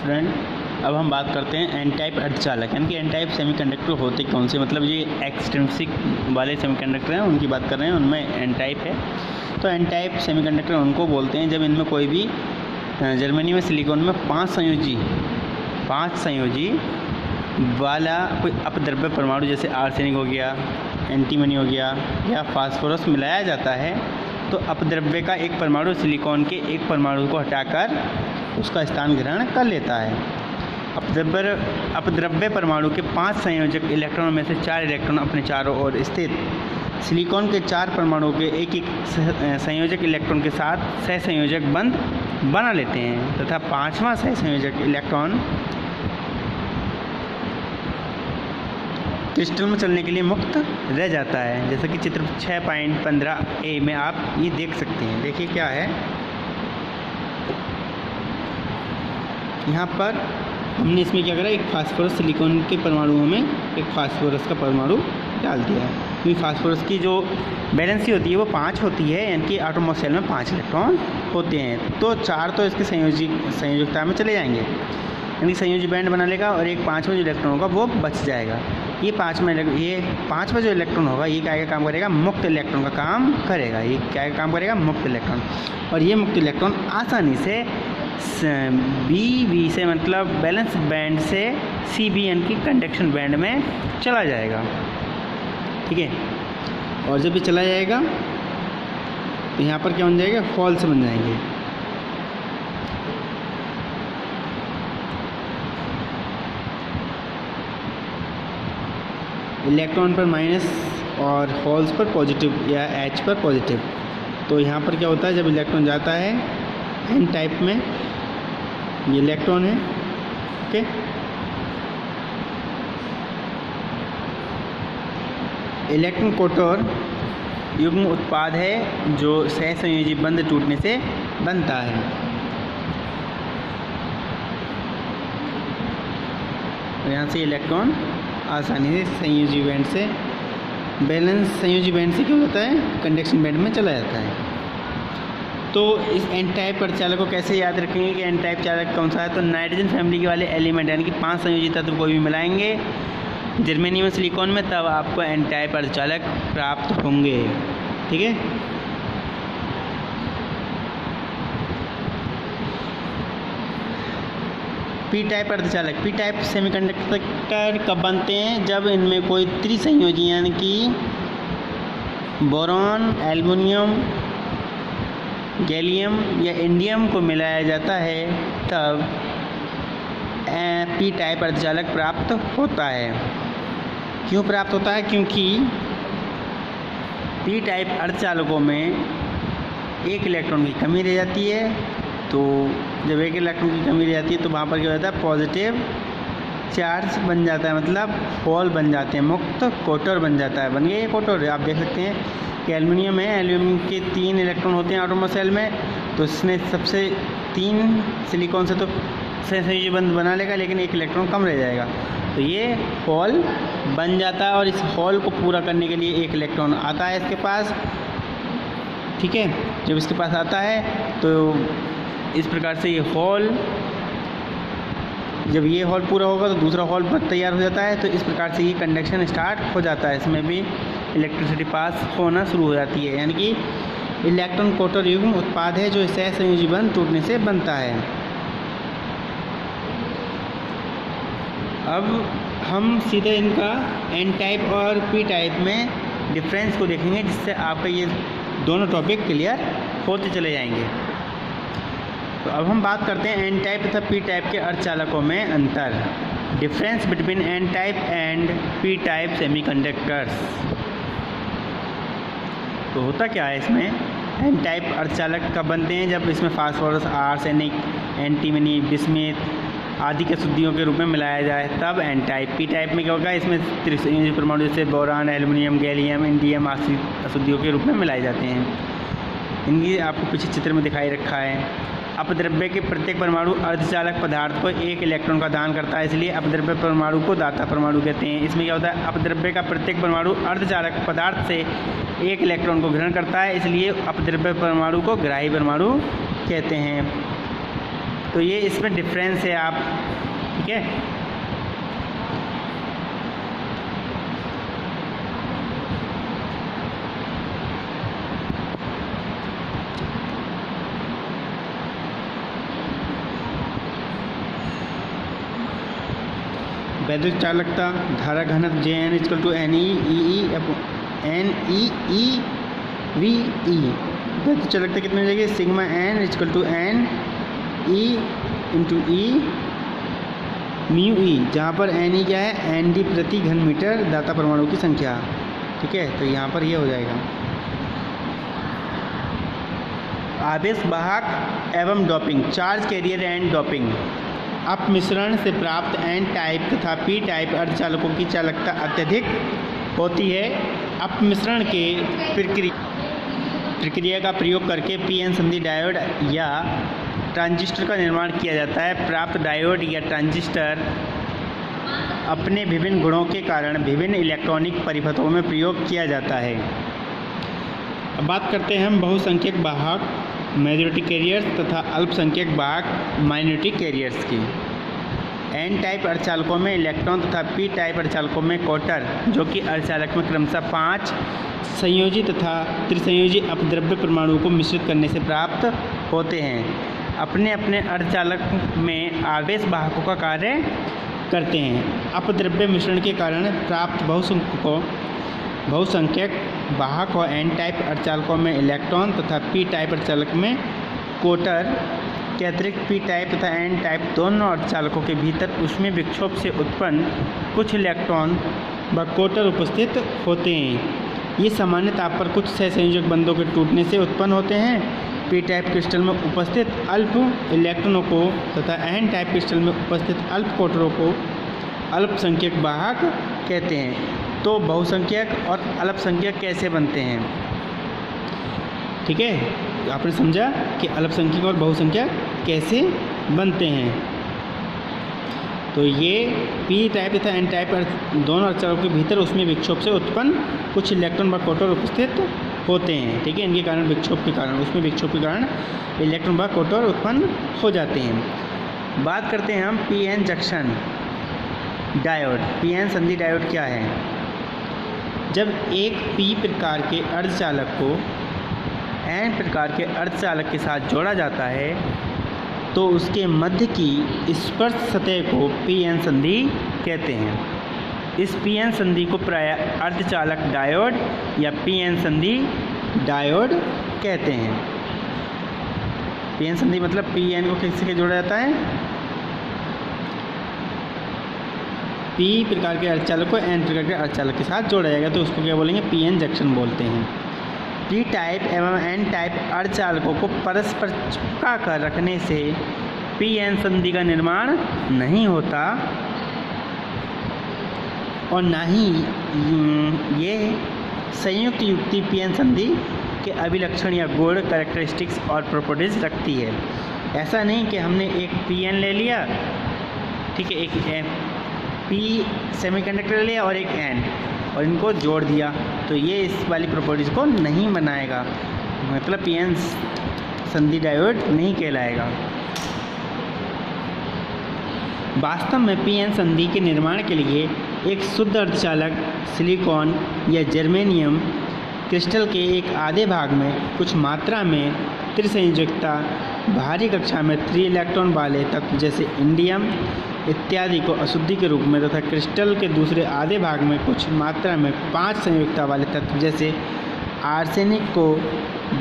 Student, अब हम बात करते हैं एन टाइप अर्धचालक, यानी कि एन टाइप सेमीकंडक्टर होते कौन से, मतलब ये एक्सट्रिंसिक वाले सेमीकंडक्टर हैं उनकी बात कर रहे हैं, उनमें एन टाइप है। तो एन टाइप सेमीकंडक्टर उनको बोलते हैं जब इनमें कोई भी जर्मेनियम सिलिकॉन में पाँच संयोजी वाला कोई अपद्रव्य परमाणु जैसे आर्सेनिक हो गया, एंटीमनी हो गया या फास्फोरस मिलाया जाता है तो अपद्रव्य का एक परमाणु सिलिकॉन के एक परमाणु को हटाकर उसका स्थान ग्रहण कर लेता है। अपद्रव्य परमाणु के 5 संयोजक इलेक्ट्रॉनों में से 4 इलेक्ट्रॉन अपने चारों ओर स्थित सिलिकॉन के 4 परमाणुओं के एक संयोजक इलेक्ट्रॉन के साथ सहसंयोजक बंध बना लेते हैं तथा 5वां सहसंयोजक इलेक्ट्रॉन क्रिस्टल में चलने के लिए मुक्त रह जाता है, जैसा कि चित्र 6.15a में आप ये देख सकते हैं। देखिए क्या है, यहाँ पर हमने इसमें क्या करा, एक फास्फोरस सिलिकॉन के परमाणुओं में एक फास्फोरस का परमाणु डाल दिया है, क्योंकि फास्फोरस की जो वैलेंसी होती है वो 5 होती है, यानी कि एटॉमिक शेल में 5 इलेक्ट्रॉन होते हैं, तो 4 तो इसके संयोजकता में चले जाएंगे, यानी संयोजी बैंड बना लेगा और एक 5वां जो इलेक्ट्रॉन होगा वो बच जाएगा। ये 5वां जो इलेक्ट्रॉन होगा ये क्या काम करेगा, मुक्त इलेक्ट्रॉन का काम करेगा। ये क्या काम करेगा, मुक्त इलेक्ट्रॉन, और ये मुक्त इलेक्ट्रॉन आसानी से बी से मतलब बैलेंस बैंड से सी यानी कि कंडक्शन बैंड में चला जाएगा, ठीक है। और जब ये चला जाएगा तो यहाँ पर क्या बन जाएगा, होल्स बन जाएंगे। इलेक्ट्रॉन पर माइनस और होल्स पर पॉजिटिव या एच पर पॉजिटिव। तो यहाँ पर क्या होता है, जब इलेक्ट्रॉन जाता है एन टाइप में, ये इलेक्ट्रॉन है, ओके, इलेक्ट्रॉन कोटर युग्म उत्पाद है जो सहसंयोजी बंध टूटने से बनता है। और यहाँ से इलेक्ट्रॉन आसानी से संयोजी बैंड से संयोजी बैंड से क्या होता है, कंडक्शन बैंड में चला जाता है। तो इस एन टाइप अर्धचालक को कैसे याद रखेंगे कि एन टाइप चालक कौन सा है, तो नाइट्रोजन फैमिली के वाले एलिमेंट यानी कि 5 संयोजी तत्व कोई भी मिलाएंगे जर्मेनियम सिलिकॉन में, तब आपको एन टाइप अर्धचालक प्राप्त होंगे, ठीक है। पी टाइप अर्धचालक, पी टाइप सेमीकंडक्टर कब बनते हैं, जब इनमें कोई त्रिसंयोजी यानी कि बोरॉन, एल्युमिनियम, गैलियम या इंडियम को मिलाया जाता है, तब पी टाइप अर्धचालक प्राप्त होता है। क्यों प्राप्त होता है, क्योंकि पी टाइप अर्धचालकों में एक इलेक्ट्रॉन की कमी रह जाती है, तो जब एक इलेक्ट्रॉन की कमी रह जाती है तो वहाँ पर क्या होता है, पॉजिटिव चार्ज बन जाता है, मतलब होल बन जाते हैं, मुक्त कोटर बन जाता है। बन गया ये कोटर। आप देख सकते हैं कि एल्युमिनियम है, एल्युमिनियम के 3 इलेक्ट्रॉन होते हैं एटॉमिक शेल में, तो इसने सबसे 3 सिलिकॉन से तो सहसंयोजी बंध बना लेगा, लेकिन एक इलेक्ट्रॉन कम रह जाएगा, तो ये होल बन जाता है। और इस होल को पूरा करने के लिए एक इलेक्ट्रॉन आता है इसके पास, ठीक है। जब इसके पास आता है तो इस प्रकार से ये होल, जब ये होल पूरा होगा तो दूसरा होल तैयार हो जाता है, तो इस प्रकार से ये कंडक्शन स्टार्ट हो जाता है, इसमें भी इलेक्ट्रिसिटी पास होना शुरू हो जाती है, यानी कि इलेक्ट्रॉन कोटर युग्म उत्पाद है जो सहसंयोजी बंध टूटने से बनता है। अब हम सीधे इनका एन टाइप और पी टाइप में डिफरेंस को देखेंगे, जिससे आपका ये दोनों टॉपिक क्लियर होते चले जाएंगे। तो अब हम बात करते हैं एन टाइप तथा पी टाइप के अर्धचालकों में अंतर, difference between N type and P type semiconductors. तो होता क्या है इसमें, एन टाइप अर्धचालक कब बनते हैं, जब इसमें फास्फोरस, आर्सेनिक, एंटीमनी, बिस्मथ आदि के अशुद्धियों के रूप में मिलाया जाए, तब एन टाइप। पी टाइप में क्या होगा, इसमें त्रिसंयोजी परमाणु जैसे बोरान, एल्युमिनियम, गैलियम, इंडियम आदि अशुद्धियों के रूप में मिलाए जाते हैं। इनकी आपको पीछे चित्र में दिखाई रखा है। अपद्रव्य के प्रत्येक परमाणु अर्धचालक पदार्थ को एक इलेक्ट्रॉन का दान करता है, इसलिए अपद्रव्य परमाणु को दाता परमाणु कहते हैं। इसमें क्या होता है, अपद्रव्य का प्रत्येक परमाणु अर्धचालक पदार्थ से एक इलेक्ट्रॉन को ग्रहण करता है, इसलिए अपद्रव्य परमाणु को ग्राही परमाणु कहते हैं। तो ये इसमें डिफरेंस है आप, ठीक है। वैद्युत चालकता धारा घनत्व JN इक्वल टू NEEVE। वैद्युत चालकता कितनी हो जाएगी, sigma N equal to NE into E mu E, जहाँ पर NE क्या है, ND प्रति घन मीटर दाता परमाणु की संख्या, ठीक है। तो यहाँ पर ये हो जाएगा। आवेश वाहक एवं doping, charge carrier and doping. अपमिश्रण से प्राप्त N टाइप तथा P टाइप अर्धचालकों की चालकता अत्यधिक होती है। अपमिश्रण के प्रक्रिया का प्रयोग करके PN संधि डायोड या ट्रांजिस्टर का निर्माण किया जाता है। प्राप्त डायोड या ट्रांजिस्टर अपने विभिन्न गुणों के कारण विभिन्न इलेक्ट्रॉनिक परिपथों में प्रयोग किया जाता है। अब बात करते हैं हम बहुसंख्यक वाहक मेजॉरिटी कैरियर्स तथा अल्पसंख्यक वाहक माइनॉरिटी कैरियर्स की। N टाइप अर्धचालकों में इलेक्ट्रॉन तथा P टाइप अर्धचालकों में क्वार्टर, जो कि अर्धचालक में क्रमशः 5 संयोजी तथा त्रिसंयोजी अपद्रव्य परमाणुओं को मिश्रित करने से प्राप्त होते हैं। अपने अपने अर्धचालक में आवेश वाहकों का कार्य करते हैं। अपद्रव्य मिश्रण के कारण प्राप्त बहुसंख्यक वाहक और N टाइप अर्धचालकों में इलेक्ट्रॉन तथा P टाइप अर्धचालक में क्वार्टर के अतिरिक्त P टाइप तथा N टाइप दोनों अर्धचालकों के भीतर ऊष्मीय विक्षोभ से उत्पन्न कुछ इलेक्ट्रॉन व क्वार्टर उपस्थित होते हैं। ये सामान्य ताप पर कुछ सहसंयोजक बंधों के टूटने से उत्पन्न होते हैं। P टाइप क्रिस्टल में उपस्थित अल्प इलेक्ट्रॉनों को तथा N टाइप क्रिस्टल में उपस्थित अल्प क्वार्टरों को अल्पसंख्यक वाहक कहते हैं। तो बहुसंख्यक और अल्पसंख्यक कैसे बनते हैं, ठीक है। आपने समझा कि अल्पसंख्यक और बहुसंख्यक कैसे बनते हैं। तो ये P टाइप तथा N टाइप दोनों अर्धचालकों के भीतर उसमें विक्षोभ से उत्पन्न कुछ इलेक्ट्रॉन व क्वार्टर उपस्थित होते हैं, ठीक है। इनके कारण विक्षोभ के कारण, उसमें विक्षोभ के कारण इलेक्ट्रॉन व क्वार्टर उत्पन्न हो जाते हैं। बात करते हैं हम PN जंक्शन डायोड। PN संधि डायोड क्या है। जब एक P प्रकार के अर्धचालक को N प्रकार के अर्धचालक के साथ जोड़ा जाता है तो उसके मध्य की स्पर्श सतह को PN संधि कहते हैं। इस PN संधि को प्रायः अर्धचालक डायोड या PN संधि डायोड कहते हैं। PN संधि मतलब PN को किससे जोड़ा जाता है, P प्रकार के अर्धचालक को N प्रकार के अर्धचालक के साथ जोड़ा जाएगा तो उसको क्या बोलेंगे, PN जंक्शन बोलते हैं। P टाइप एवं N टाइप अर्धचालकों को परस्पर चिपका कर रखने से PN संधि का निर्माण नहीं होता और ना ही ये संयुक्त युक्ति PN संधि के अभिलक्षण या गुण कैरेक्टरिस्टिक्स और प्रॉपर्टीज रखती है। ऐसा नहीं कि हमने एक PN ले लिया, ठीक है, एक P सेमीकंडक्टर ले लिया और एक N और इनको जोड़ दिया तो ये इस वाली प्रॉपर्टीज़ को नहीं बनाएगा, मतलब PN संधि डायोड नहीं कहलाएगा। वास्तव में PN संधि के निर्माण के लिए एक शुद्ध अर्धचालक सिलिकॉन या जर्मेनियम क्रिस्टल के एक आधे भाग में कुछ मात्रा में त्रिसंयोजकता, भारी कक्षा में 3 इलेक्ट्रॉन वाले तत्व जैसे इंडियम इत्यादि को अशुद्धि के रूप में तथा क्रिस्टल के दूसरे आधे भाग में कुछ मात्रा में 5 संयोजकता वाले तत्व जैसे आर्सेनिक को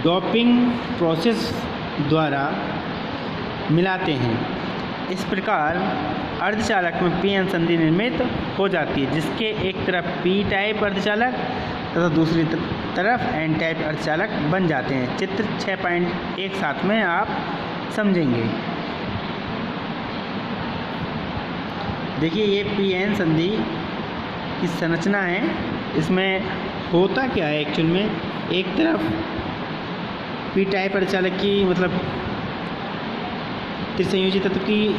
डोपिंग प्रोसेस द्वारा मिलाते हैं। इस प्रकार अर्धचालक में PN संधि निर्मित हो जाती है, जिसके एक तरफ P टाइप अर्धचालक तथा दूसरी तरफ N टाइप अर्धचालक बन जाते हैं। चित्र 6.17 में आप समझेंगे। देखिए ये PN संधि की संरचना है। इसमें होता क्या है एक्चुअल में, एक तरफ P टाइप अर्धचालक की मतलब त्रिसंयोजी तत्व की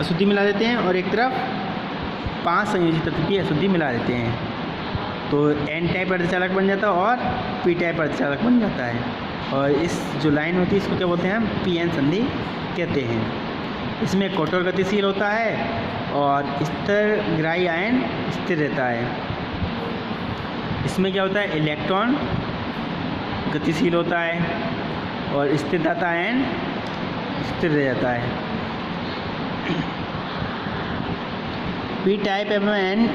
अशुद्धि मिला देते हैं और एक तरफ 5 संयोजी तत्व की अशुद्धि मिला देते हैं तो N टाइप अर्धचालक बन जाता है और P टाइप अर्धचालक बन जाता है। और इस जो लाइन होती है इसको क्या बोलते हैं हम, पी एन संधि कहते हैं। इसमें कठोर गतिशील होता है और स्थिरग्राही आयन स्थिर रहता है। इसमें क्या होता है, इलेक्ट्रॉन गतिशील होता है और स्थिर धाता आयन स्थिर रह जाता है। पी टाइप एवं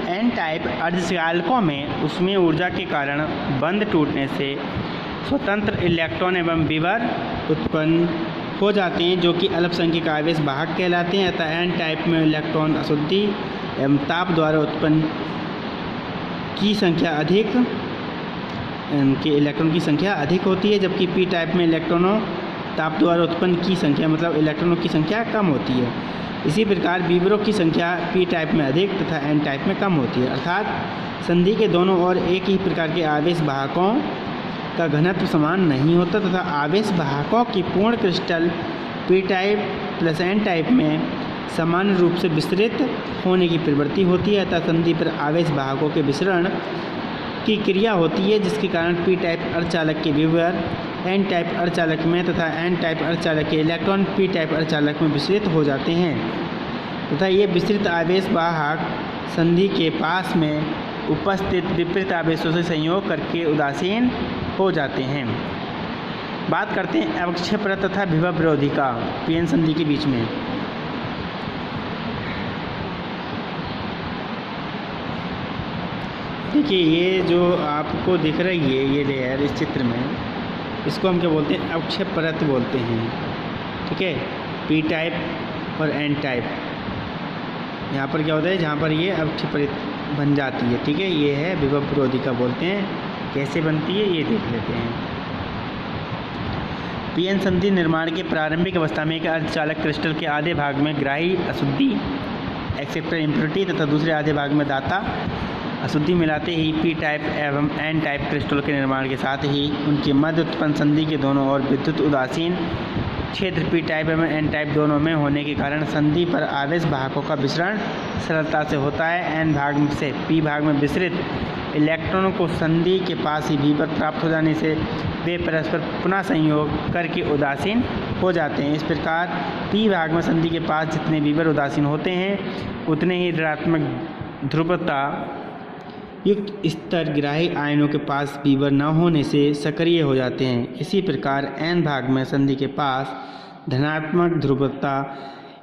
एन टाइप अर्धचालकों में उसमें ऊर्जा के कारण बंध टूटने से स्वतंत्र इलेक्ट्रॉन एवं विभव उत्पन्न हो जाते हैं, जो कि अल्पसंख्यक आवेश वाहक कहलाते हैं। अतः एन टाइप में इलेक्ट्रॉन अशुद्धि एवं ताप द्वारा उत्पन्न की संख्या अधिक के इलेक्ट्रॉन की संख्या अधिक होती है, जबकि पी टाइप में इलेक्ट्रॉनों ताप द्वारा उत्पन्न की संख्या मतलब इलेक्ट्रॉनों की संख्या कम होती है। इसी प्रकार विभवों की संख्या पी टाइप में अधिक तथा एन टाइप में कम होती है। अर्थात संधि के दोनों ओर एक ही प्रकार के आवेश वाहकों का घनत्व समान नहीं होता तथा आवेश वाहकों की पूर्ण crystal P type plus N type में समान रूप से विस्तृत होने की प्रवृत्ति होती है। अतः संधि पर आवेश वाहकों के विसरण की क्रिया होती है, जिसके कारण पी टाइप अर्धचालक के विभव एन टाइप अर्धचालक में तथा एन टाइप अर्धचालक के इलेक्ट्रॉन पी टाइप अर्धचालक में विस्तृत हो जाते हैं तथा ये विस्तृत आवेश वाहक संधि के पास में उपस्थित विपरीत आवेशों से संयोग करके उदासीन हो जाते हैं। बात करते हैं अवक्षय परत तथा विभव विरोधी का पी एन संधि के बीच में। देखिए ये जो आपको दिख रही है ये लेयर इस चित्र में, इसको हम क्या बोलते हैं, अवक्षय परत बोलते हैं। ठीक है, पी टाइप और एन टाइप, यहाँ पर क्या होता है जहाँ पर ये अवक्षय परत बन जाती है। ठीक है, ये है विभव विरोधी का बोलते हैं। कैसे बनती है ये देख लेते हैं। पी एन संधि निर्माण के प्रारंभिक अवस्था में एक अर्धचालक क्रिस्टल के आधे भाग में ग्राही अशुद्धि एक्सेप्टर इम्प्योरिटी तथा दूसरे आधे भाग में दाता अशुद्धि मिलाते ही पी टाइप एवं एन टाइप क्रिस्टल के निर्माण के साथ ही उनके मध्य उत्पन्न संधि के दोनों ओर विद्युत उदासीन क्षेत्र पी टाइप एवं एन टाइप दोनों में होने के कारण संधि पर आवेश वाहकों का विसरण सरलता से होता है। एन भाग से पी भाग में विसरित इलेक्ट्रॉनों को संधि के पास ही विभव प्राप्त हो जाने से वे परस्पर पुनः संयोग करके उदासीन हो जाते हैं। इस प्रकार पी भाग में संधि के पास जितने विभव उदासीन होते हैं उतने ही ऋणात्मक ध्रुवता युक्त स्तर ग्राही आयनों के पास विभव न होने से सक्रिय हो जाते हैं। इसी प्रकार एन भाग में संधि के पास धनात्मक ध्रुवता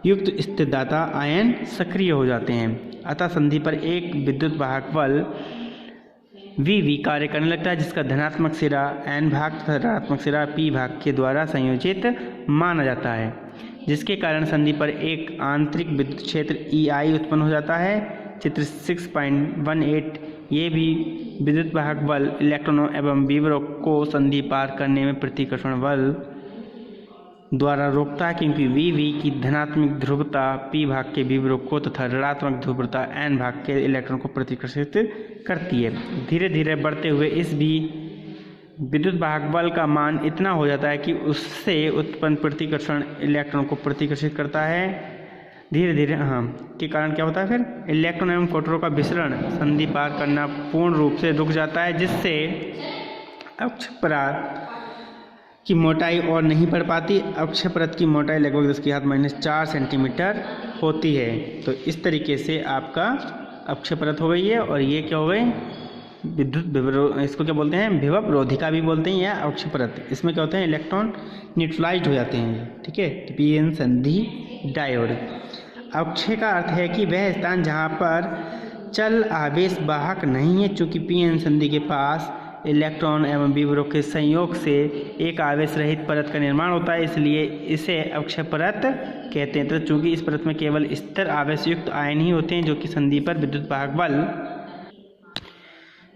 युक्त स्थिरदाता आयन सक्रिय हो जाते हैं। अतः संधि पर एक विद्युत वाहक बल वी कार्य करने लगता है, जिसका धनात्मक सिरा एन भाग तथा ऋणात्मक सिरा पी भाग के द्वारा संयोजित माना जाता है, जिसके कारण संधि पर एक आंतरिक विद्युत क्षेत्र EI उत्पन्न हो जाता है। चित्र 6.18 ये भी विद्युत वाहक बल इलेक्ट्रॉनों एवं विभवों को संधि पार करने में प्रतिकर्षण बल द्वारा रोकता है, क्योंकि वी की धनात्मक ध्रुवता पी भाग के विभवों को तथा ऋणात्मक ध्रुवता एन भाग के इलेक्ट्रॉन को प्रतिकर्षित करती है। धीरे धीरे बढ़ते हुए इस भी विद्युत वाहक बल का मान इतना हो जाता है कि उससे उत्पन्न प्रतिकर्षण इलेक्ट्रॉन को प्रतिकर्षित करता है। धीरे धीरे के कारण क्या होता है, फिर इलेक्ट्रॉन एवं प्रोटॉन का विसरण संधि पार करना पूर्ण रूप से रुक जाता है, जिससे अक्षय परत की मोटाई और नहीं बढ़ पाती। अक्षय परत की मोटाई लगभग 10⁻⁴ सेंटीमीटर होती है। तो इस तरीके से आपका अक्षय परत हो गई है। और ये क्या हो गई, विद्युत विभव, इसको क्या बोलते हैं, विभव रोधिका भी बोलते हैं या अक्षय परत। इसमें क्या होते हैं, इलेक्ट्रॉन न्यूट्रलाइज्ड हो जाते हैं। ठीक है, पी एन संधि डायोड। अक्षय का अर्थ है कि वह स्थान जहाँ पर चल आवेश वाहक नहीं है। चूँकि पी एन संधि के पास इलेक्ट्रॉन एवं विभवों के संयोग से एक आवेश रहित परत का निर्माण होता है, इसलिए इसे अक्षय परत कहते हैं। तो चूँकि इस परत में केवल स्थिर आवेश युक्त आयन ही होते हैं जो कि संधि पर विद्युत वाहक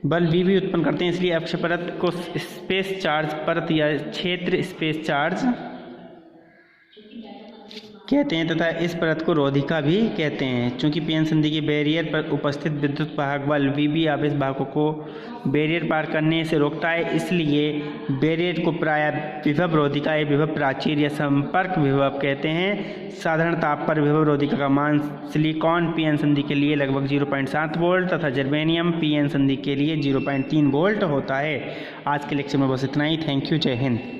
बल भी उत्पन्न करते हैं, इसलिए अक्षय परत को स्पेस चार्ज परत या क्षेत्र स्पेस चार्ज कहते हैं तथा इस परत को रोधिका भी कहते हैं। चूँकि पी एन संधि के बैरियर पर उपस्थित विद्युत वाहक बल वी आवेश वाहकों को बैरियर पार करने से रोकता है, इसलिए बैरियर को प्रायः विभव रोधिका या विभव प्राचीर या संपर्क विभव कहते हैं। साधारण ताप पर विभव रोधिका का मान सिलिकॉन पी एन संधि के लिए लगभग 0.7 वोल्ट तथा जर्मेनियम पी एन संधि के लिए 0.3 वोल्ट होता है। आज के लेक्चर में बस इतना ही। थैंक यू, जय हिंद।